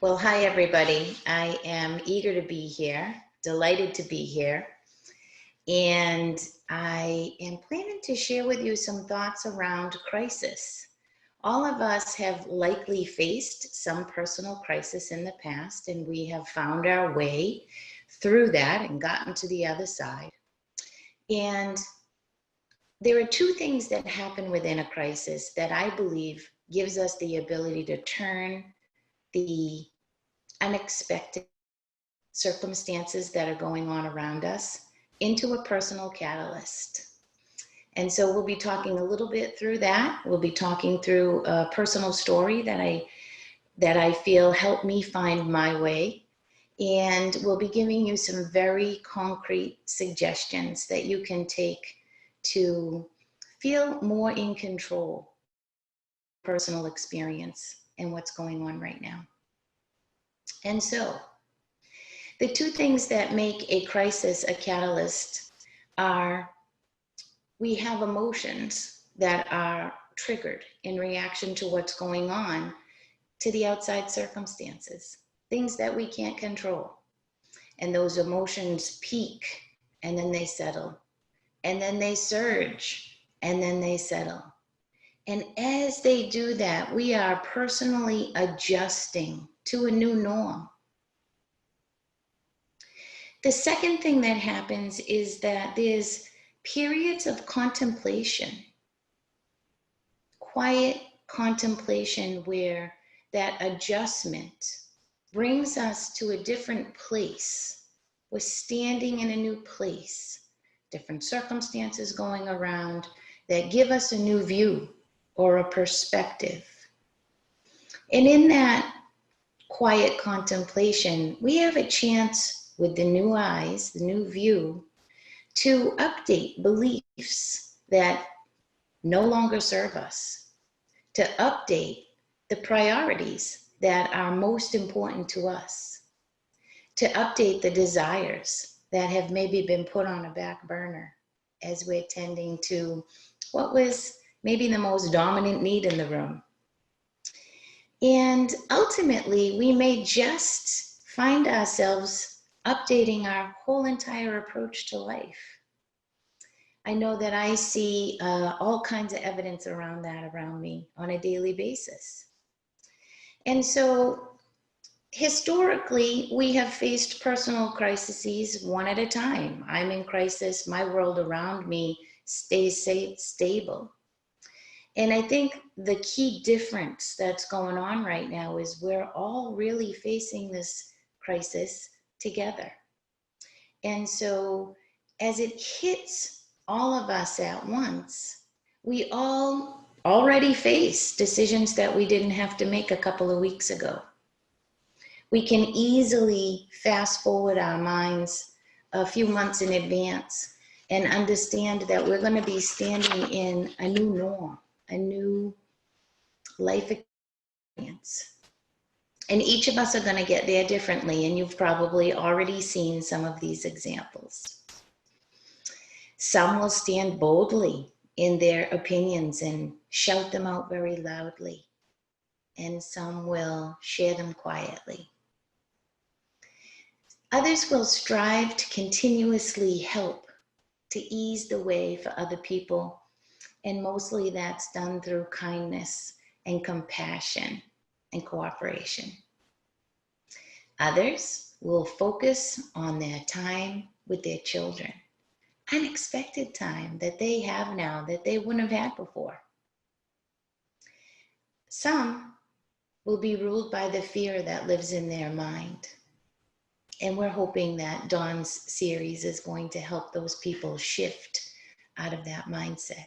Well, hi, everybody. I am eager to be here, delighted to be here. And I am planning to share with you some thoughts around crisis. All of us have likely faced some personal crisis in the past, and we have found our way through that and gotten to the other side. And there are two things that happen within a crisis that I believe gives us the ability to turn the unexpected circumstances that are going on around us into a personal catalyst. And so we'll be talking a little bit through that. We'll be talking through a personal story that I feel helped me find my way. And we'll be giving you some very concrete suggestions that you can take to feel more in control of personal experience and what's going on right now. And so the two things that make a crisis a catalyst are we have emotions that are triggered in reaction to what's going on to the outside circumstances, things that we can't control. And those emotions peak and then they settle, and then they surge and then they settle. And as they do that, we are personally adjusting to a new norm. The second thing that happens is that there's periods of contemplation, quiet contemplation, where that adjustment brings us to a different place. We're standing in a new place, different circumstances going around that give us a new view or a perspective. And in that quiet contemplation, we have a chance with the new eyes, the new view, to update beliefs that no longer serve us, to update the priorities that are most important to us, to update the desires that have maybe been put on a back burner as we're tending to what was maybe the most dominant need in the room. And ultimately, we may just find ourselves updating our whole entire approach to life. I know that I see all kinds of evidence around that around me on a daily basis. And so historically, we have faced personal crises one at a time. I'm in crisis, my world around me stays safe, stable. And I think the key difference that's going on right now is we're all really facing this crisis together. And so as it hits all of us at once, we all already face decisions that we didn't have to make a couple of weeks ago. We can easily fast forward our minds a few months in advance and understand that we're going to be standing in a new norm, a new life experience. And each of us are going to get there differently, and you've probably already seen some of these examples. Some will stand boldly in their opinions and shout them out very loudly, and some will share them quietly. Others will strive to continuously help, to ease the way for other people, and mostly that's done through kindness and compassion and cooperation. Others will focus on their time with their children, unexpected time that they have now that they wouldn't have had before. Some will be ruled by the fear that lives in their mind. And we're hoping that Dawn's series is going to help those people shift out of that mindset.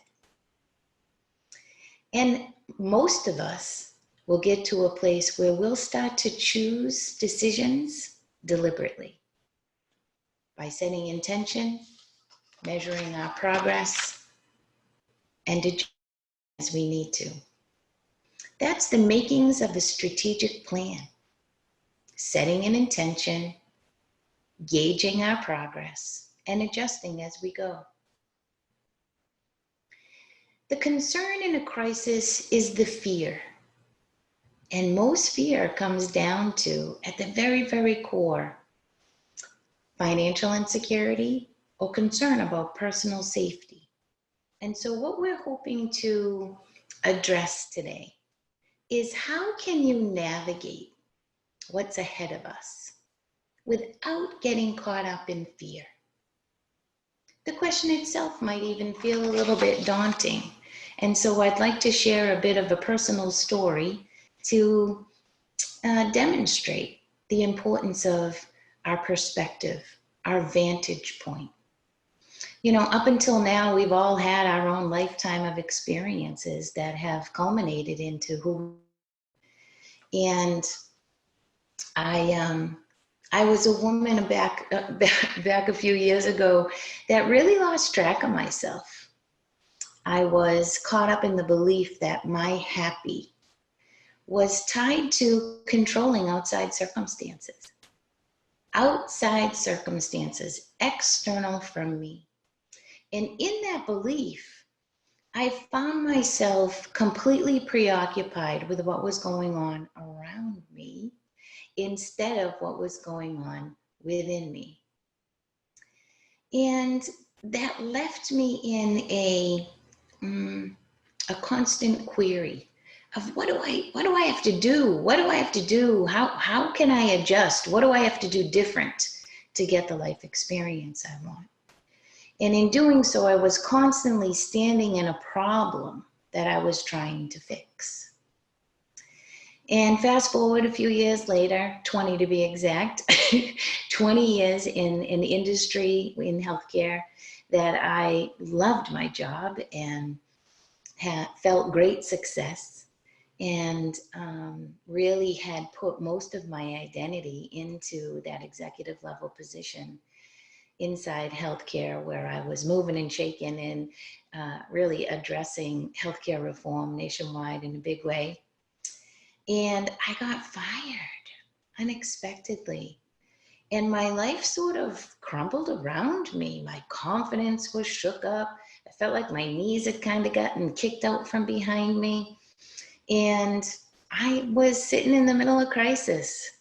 And most of us will get to a place where we'll start to choose decisions deliberately by setting intention, measuring our progress, and adjusting as we need to. That's the makings of a strategic plan. Setting an intention, gauging our progress, and adjusting as we go. The concern in a crisis is the fear. And most fear comes down to, at the very, very core, financial insecurity or concern about personal safety. And so what we're hoping to address today is how can you navigate what's ahead of us without getting caught up in fear? The question itself might even feel a little bit daunting. And so I'd like to share a bit of a personal story to demonstrate the importance of our perspective, our vantage point. You know, up until now, we've all had our own lifetime of experiences that have culminated into who. And I was a woman back a few years ago that really lost track of myself. I was caught up in the belief that my happy was tied to controlling outside circumstances. Outside circumstances, external from me. And in that belief, I found myself completely preoccupied with what was going on around me instead of what was going on within me. And that left me in a constant query of what do I have to do? What do I have to do? How can I adjust? What do I have to do different to get the life experience I want? And in doing so, I was constantly standing in a problem that I was trying to fix. And fast forward a few years later, 20 to be exact, 20 years in an industry in healthcare that I loved my job and felt great success and really had put most of my identity into that executive level position inside healthcare, where I was moving and shaking and really addressing healthcare reform nationwide in a big way. And I got fired unexpectedly. And my life sort of crumbled around me. My confidence was shook up. I felt like my knees had kind of gotten kicked out from behind me. And I was sitting in the middle of crisis.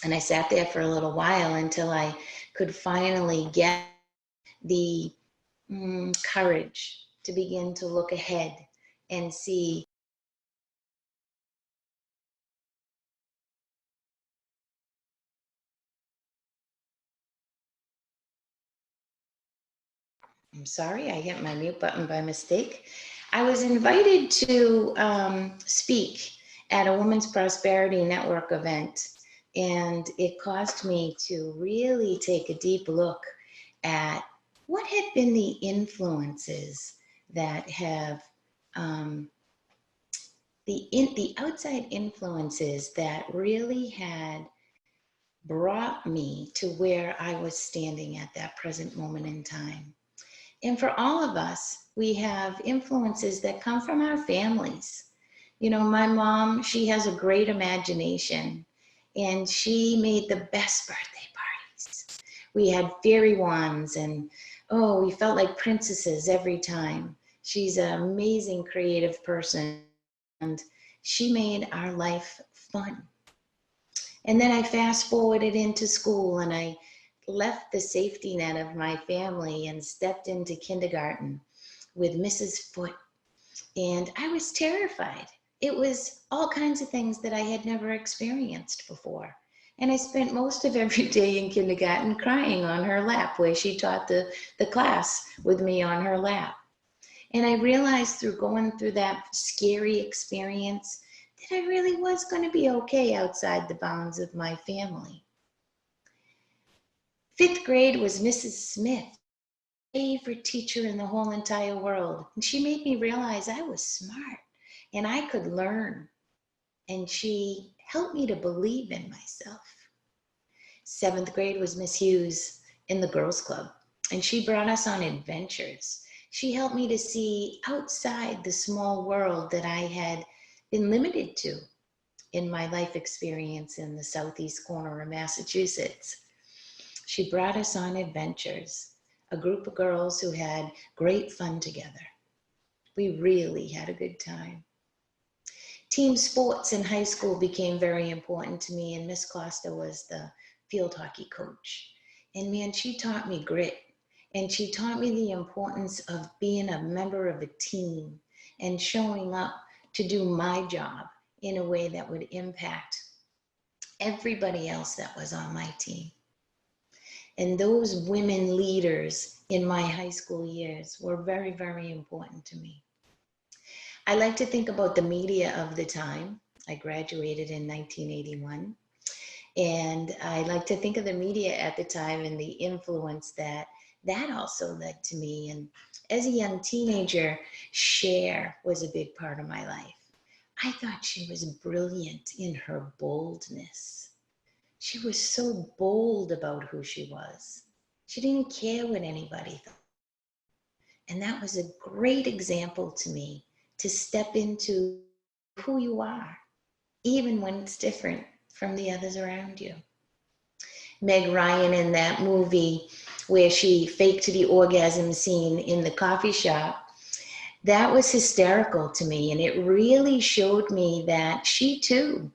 And I sat there for a little while until I could finally get the courage to begin to look ahead and see. I'm sorry, I hit my mute button by mistake. I was invited to speak at a Women's Prosperity Network event, and it caused me to really take a deep look at what had been the influences that have the outside influences that really had brought me to where I was standing at that present moment in time. And for all of us, we have influences that come from our families. You know, my mom, she has a great imagination, and she made the best birthday parties. We had fairy wands, and oh, we felt like princesses every time. She's an amazing creative person, and she made our life fun. And then I fast forwarded into school, and I left the safety net of my family and stepped into kindergarten with Mrs. Foote. And I was terrified. It was all kinds of things that I had never experienced before. And I spent most of every day in kindergarten crying on her lap, where she taught the class with me on her lap. And I realized through going through that scary experience that I really was going to be okay outside the bounds of my family. 5th grade was Mrs. Smith, favorite teacher in the whole entire world. And she made me realize I was smart and I could learn. And she helped me to believe in myself. 7th grade was Miss Hughes in the Girls Club, and she brought us on adventures. She helped me to see outside the small world that I had been limited to in my life experience in the southeast corner of Massachusetts. She brought us on adventures, a group of girls who had great fun together. We really had a good time. Team sports in high school became very important to me, and Miss Costa was the field hockey coach. And man, she taught me grit, and she taught me the importance of being a member of a team and showing up to do my job in a way that would impact everybody else that was on my team. And those women leaders in my high school years were very, very important to me. I like to think about the media of the time. I graduated in 1981. And I like to think of the media at the time and the influence that also led to me. And as a young teenager, Cher was a big part of my life. I thought she was brilliant in her boldness. She was so bold about who she was. She didn't care what anybody thought. And that was a great example to me to step into who you are, even when it's different from the others around you. Meg Ryan in that movie where she faked the orgasm scene in the coffee shop, that was hysterical to me. And it really showed me that she too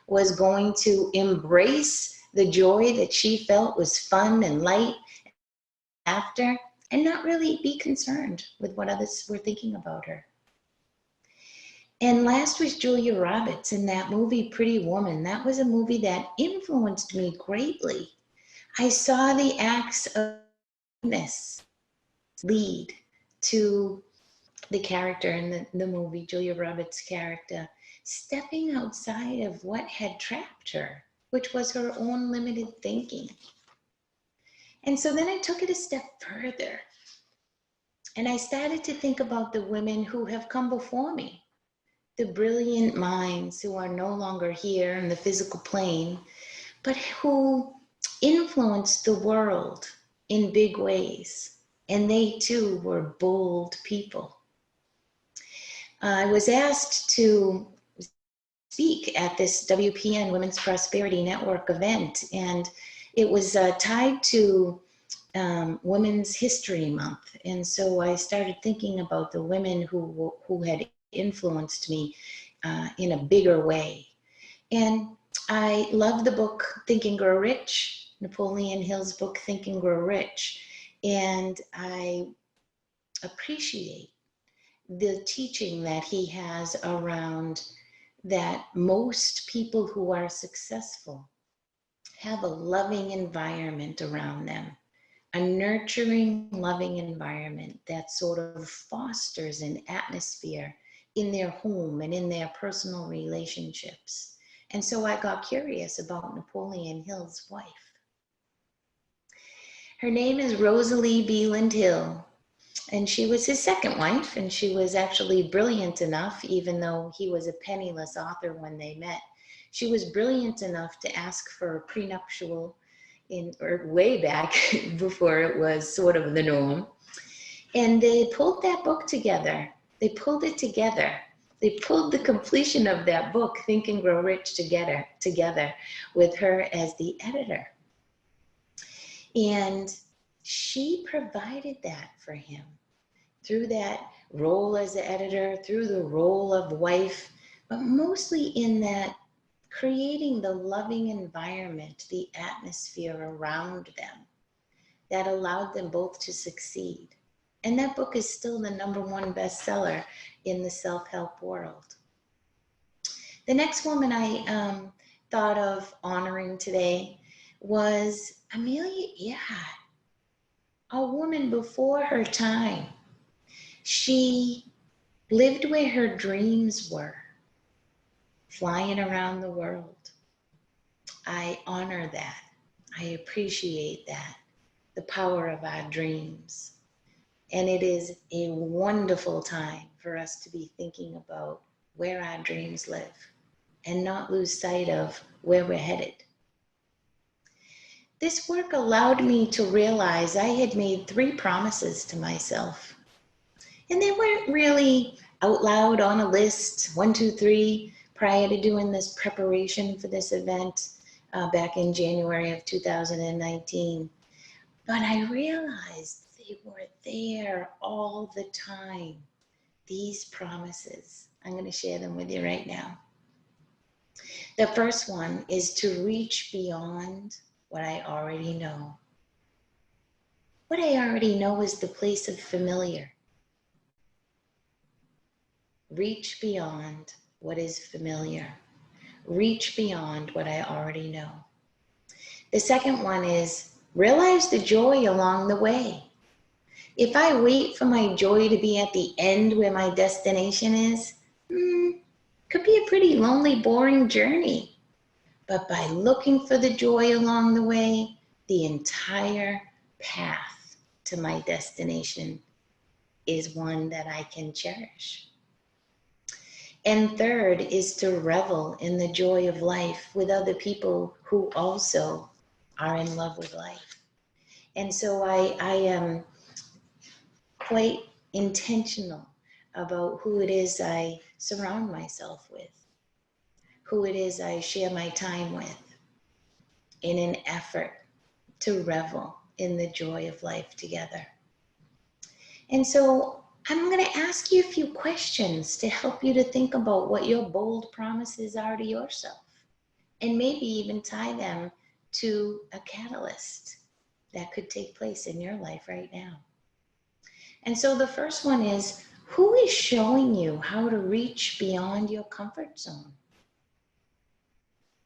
was going to embrace the joy that she felt was fun and light after, and not really be concerned with what others were thinking about her. And last was Julia Roberts in that movie, Pretty Woman. That was a movie that influenced me greatly. I saw the acts of kindness lead to the character in the movie, Julia Roberts' character, stepping outside of what had trapped her, which was her own limited thinking. And so then I took it a step further. And I started to think about the women who have come before me, the brilliant minds who are no longer here in the physical plane, but who influenced the world in big ways. And they too were bold people. I was asked to speak at this WPN Women's Prosperity Network event, and it was tied to Women's History Month. And so I started thinking about the women who had influenced me in a bigger way. And I love the book Think and Grow Rich, Napoleon Hill's book Think and Grow Rich. And I appreciate the teaching that he has around that most people who are successful have a loving environment around them, a nurturing, loving environment that sort of fosters an atmosphere in their home and in their personal relationships. And so I got curious about Napoleon Hill's wife. Her name is Rosalie Biel Hill, and she was his second wife, and she was actually brilliant enough, even though he was a penniless author when they met. She was brilliant enough to ask for a prenuptial way back before it was sort of the norm. And they pulled that book together. They pulled it together. They pulled the completion of that book, Think and Grow Rich, together with her as the editor. And she provided that for him through that role as the editor, through the role of wife, but mostly in that creating the loving environment, the atmosphere around them that allowed them both to succeed. And that book is still the #1 bestseller in the self-help world. The next woman I thought of honoring today was Amelia Earhart, a woman before her time. She lived where her dreams were, flying around the world. I honor that. I appreciate that, the power of our dreams. And it is a wonderful time for us to be thinking about where our dreams live and not lose sight of where we're headed. This work allowed me to realize I had made 3 promises to myself. And they weren't really out loud on a list, 1, 2, 3, prior to doing this preparation for this event back in January of 2019. But I realized they were there all the time. These promises, I'm going to share them with you right now. The first one is to reach beyond what I already know. What I already know is the place of familiar. Reach beyond what is familiar. Reach beyond what I already know. The second one is realize the joy along the way. If I wait for my joy to be at the end where my destination is, could be a pretty lonely, boring journey. But by looking for the joy along the way, the entire path to my destination is one that I can cherish. And third is to revel in the joy of life with other people who also are in love with life. And so I am quite intentional about who it is I surround myself with, who it is I share my time with, in an effort to revel in the joy of life together. And so I'm going to ask you a few questions to help you to think about what your bold promises are to yourself, and maybe even tie them to a catalyst that could take place in your life right now. And so the first one is, who is showing you how to reach beyond your comfort zone?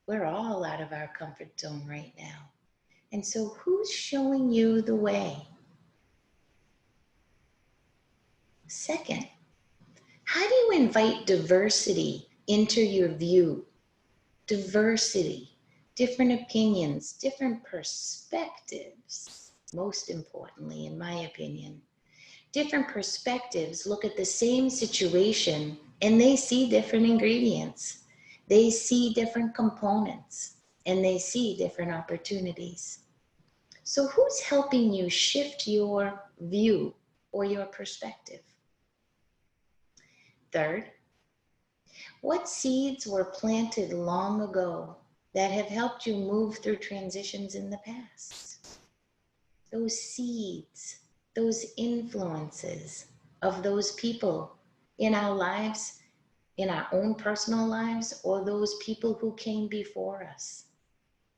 We're all out of our comfort zone right now. And so who's showing you the way? Second, how do you invite diversity into your view? Diversity, different opinions, different perspectives, most importantly, in my opinion. Different perspectives look at the same situation and they see different ingredients. They see different components and they see different opportunities. So who's helping you shift your view or your perspective? Third, what seeds were planted long ago that have helped you move through transitions in the past? Those seeds, those influences of those people in our lives, in our own personal lives, or those people who came before us.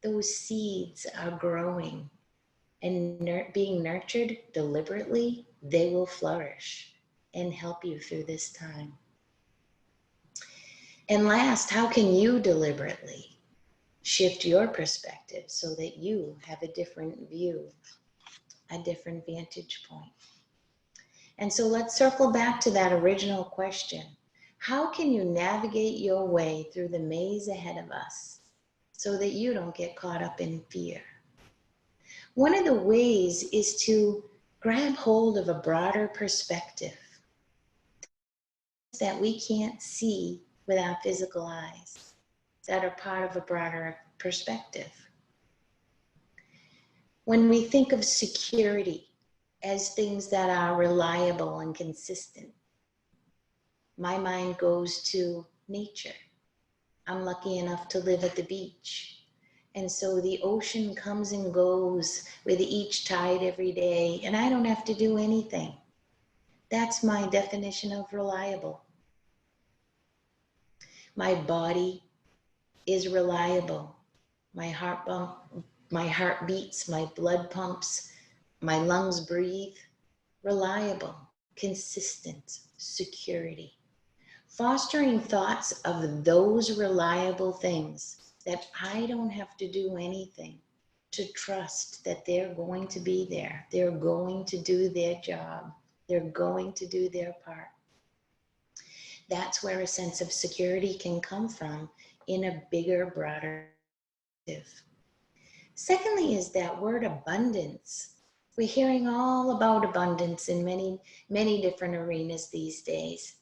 Those seeds are growing and being nurtured deliberately, they will flourish and help you through this time. And last, how can you deliberately shift your perspective so that you have a different view, a different vantage point? And so let's circle back to that original question. How can you navigate your way through the maze ahead of us so that you don't get caught up in fear? One of the ways is to grab hold of a broader perspective that we can't see with our physical eyes, that are part of a broader perspective. When we think of security as things that are reliable and consistent, my mind goes to nature. I'm lucky enough to live at the beach. And so the ocean comes and goes with each tide every day, and I don't have to do anything. That's my definition of reliable. My body is reliable. My heart beats, my blood pumps, my lungs breathe. Reliable, consistent, security. Fostering thoughts of those reliable things that I don't have to do anything, to trust that they're going to be there. They're going to do their job. They're going to do their part. That's where a sense of security can come from in a bigger, broader perspective. Secondly is that word abundance. We're hearing all about abundance in many, many different arenas these days.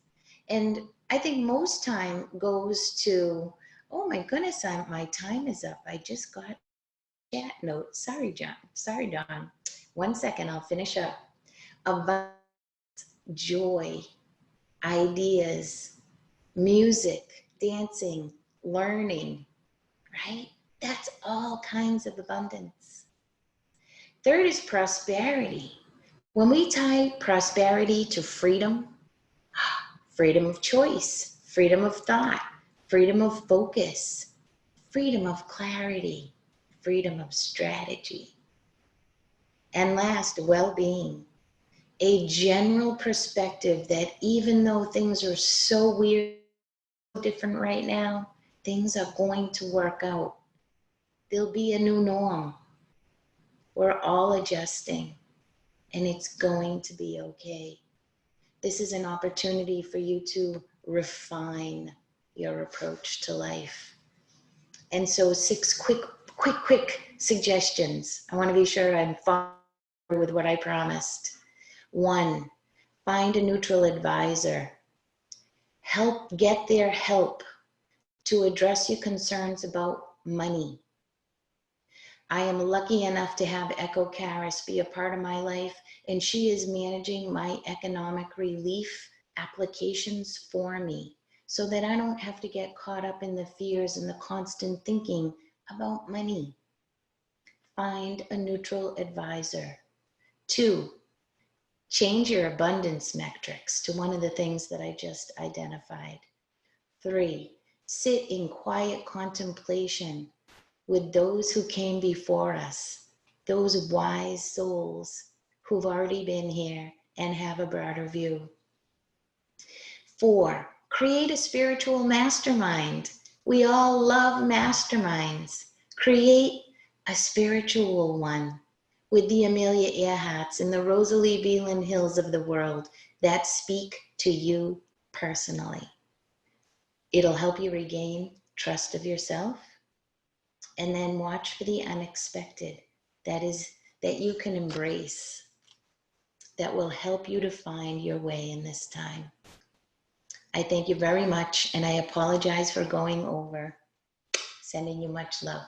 And I think most time goes to, oh my goodness, my time is up. I just got a chat note. Sorry, Don. 1 second, I'll finish up. Abundance, joy, ideas, music, dancing, learning, right? That's all kinds of abundance. Third is prosperity. When we tie prosperity to freedom, freedom of choice, freedom of thought, freedom of focus, freedom of clarity, freedom of strategy. And last, well-being. A general perspective that even though things are so weird, different right now, things are going to work out. There'll be a new norm. We're all adjusting, and it's going to be okay. This is an opportunity for you to refine your approach to life. And so 6 quick suggestions. I want to be sure I'm following with what I promised. 1, find a neutral advisor. Get their help to address your concerns about money. I am lucky enough to have Echo Karis be a part of my life, and she is managing my economic relief applications for me so that I don't have to get caught up in the fears and the constant thinking about money. Find a neutral advisor. 2, change your abundance metrics to one of the things that I just identified. 3, sit in quiet contemplation with those who came before us, those wise souls who've already been here and have a broader view. 4, create a spiritual mastermind. We all love masterminds. Create a spiritual one with the Amelia Earharts and the Rosalie Biel Hills of the world that speak to you personally. It'll help you regain trust of yourself. And then watch for the unexpected that you can embrace, that will help you to find your way in this time. I thank you very much, and I apologize for going over. Sending you much love.